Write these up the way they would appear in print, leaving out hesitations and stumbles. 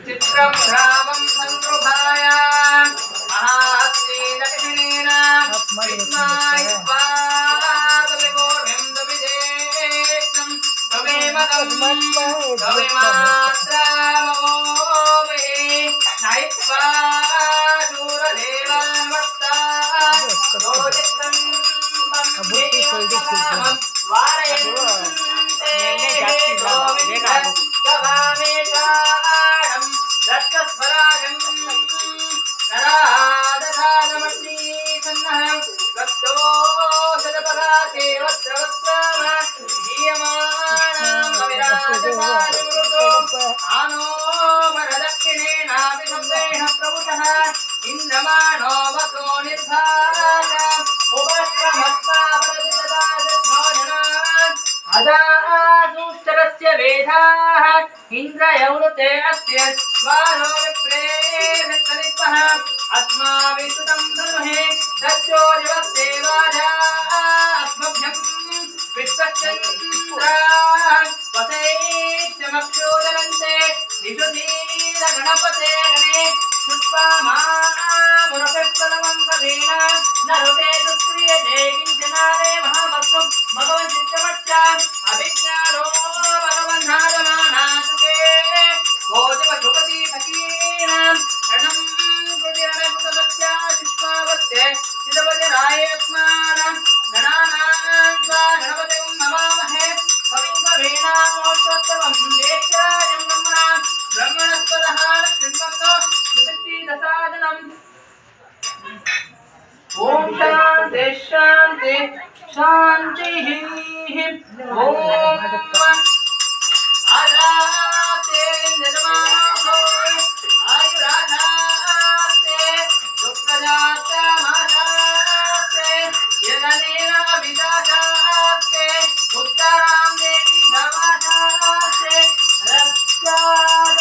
चित्रं रामं संकृभाय महास्ते दक्षिणेन विस्मायित्वादविगोर्भ्यं दविजेष्णं तवेमगं तवेमात्रामवोमहे नयित्वा शूरदेवान् वत्ता योजितं तम्भेयं वारयन्ते गोविन्दं दत्तस्वराजं नरादधानमग्नीसन्नः रक्तो शतपदाके वस्त्रवस्त्रम दीयमानं विराजमानमृतो आनो वरदक्षिणेनाभिशब्देन प्रभुतः इन्द्रमाणो वसो निर्भाग उपक्रमत्वापरदितदाजनान् अदासूश्चरस्य वेधाः इन्द्रयौनुते अस्य स्वारो विप्रेरितनित्वः अस्माभिसुतं धनुहे तज्जोरिवस्ते वाजा अस्मभ्यं विश्वश्चन्द्राः वसैश्चमक्षोदरन्ते विशुधीरगणपते गणे श्रुत्वा मामुरकट्पदमङ्गलेन नरुते दुष्क्रियते किञ्चनादे महामस्तु भगवन् चित्तवच्चा अभिज्ञानो भगवन्नादमानातुके भोजवशुपति सखीनां रणं कृतिरणकृतसत्या शिष्मावत्ते चिदवजरायस्मान् गणानां त्वा गणपतिं नमामहे कविं कवीनामोष्टोत्तमं ज्येष्ठराजं ब्रह्मणस्पदः लक्ष्मीवन्दो निवृत्तिदसादनम् ॐ शान्ति शान्ति शान्तिः ॐ आदाते निर्माणो आयुराधाते सुप्रजातमाशास्ते यदनेन विदाशास्ते उत्तरां देवी धर्माशास्ते रक्षाद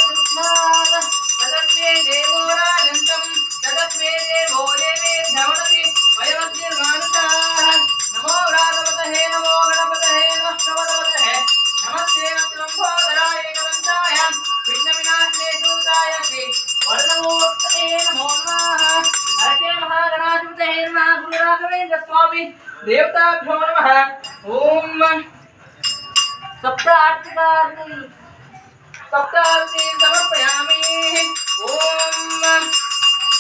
तदस्मे देवो राजन्तं तदस्मे देवो देवे भ्रमणति वयमग्निर्मानुषाः नमो राधवतहे नमो गणपतये नमः श्रवणवतये नमस्ते नमोदराय एकदन्ताय विघ्नविनाशिने दूताय श्री वरदमूर्तये नमो नमः हरके महागणाधिपतये नमः गुरुराघवेन्द्र स्वामी देवताभ्यो नमः ॐ सप्तार्ति समर्पयामि ॐ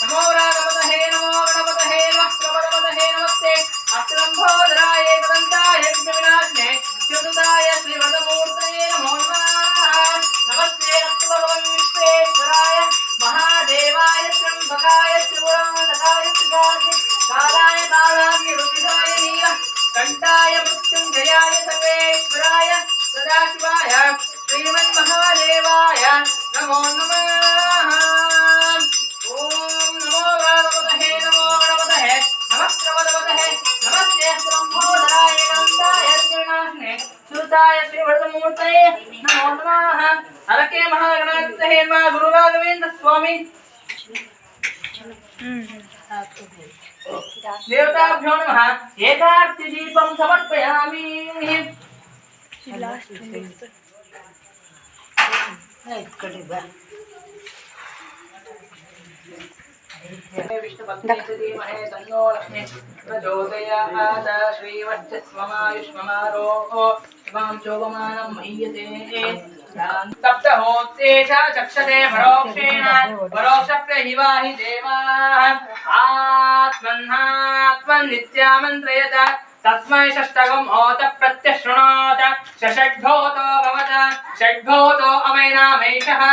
नमो राघवतहे नमो गणपतये नमः प्रवदवतहे नमस्ते अष्टलम्भोदराय एकदन्ताय विघ्नविनाशिने चतुर्दाय श्रीवरदमूर्तये नमो नमः नमस्ते अस्तुभगवन् विश्वेश्वराय महादेवाय त्र्यम्बकाय त्रिपुरान्तकाय त्रिकाग्नि कालाय कालाग्निरुद्धाय नीलकण्ठाय मृत्युञ्जयाय सर्वेश्वराय सदाशिवाय श्रीमन्महादेवाय नमो नमः ॐ नमो राघवतहे नमो गणपतये नमः प्रवदवतहे नमस्ते ब्रह्मोदराय गन्धाय विघ्नविनाशिने सुताय श्रीवरदमूर्तये नमो नमः हरके महागणाधिपतये नमः गुरुराघवेन्द्र स्वामी देवताभ्यो नमः एकार्तिदीपं समर्पयामि विष्णुपत्नीमहे तन्नो लक्ष्मी प्रचोदयात् श्रीवक्षस्वमायुष्ममारोः शिवां चोपमानं मह्यते सप्तहोत्रे च चक्षते परोक्षेण परोक्षप्रहिवाहि देवाः आत्मन्नात्मन्नित्यामन्त्रयत तस्मै षष्ठगं होत प्रत्यशृणोत षड्भूतो भवत षड्भूतो अवैनामैषः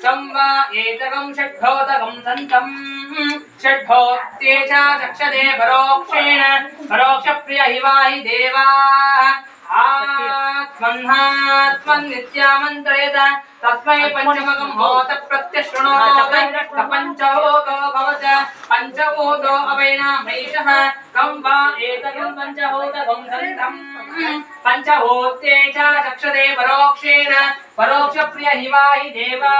तं वा एतगं षड्भूतगं सन्तं षड्भूत्ये च चक्षते परोक्षेण परोक्षप्रिय हिवाहि देवाः आत्मन्नात्मन्नित्यामन्त्रयत तस्मै पंचमगं होत प्रत्यशृणोत पंचहोतो भवत पंचहोतो अवैनामैषः कं वा एतगं पंचहोतगं सन्तं पंचहोत्ये च चक्षते परोक्षेण परोक्षप्रिय हिवाहि देवा।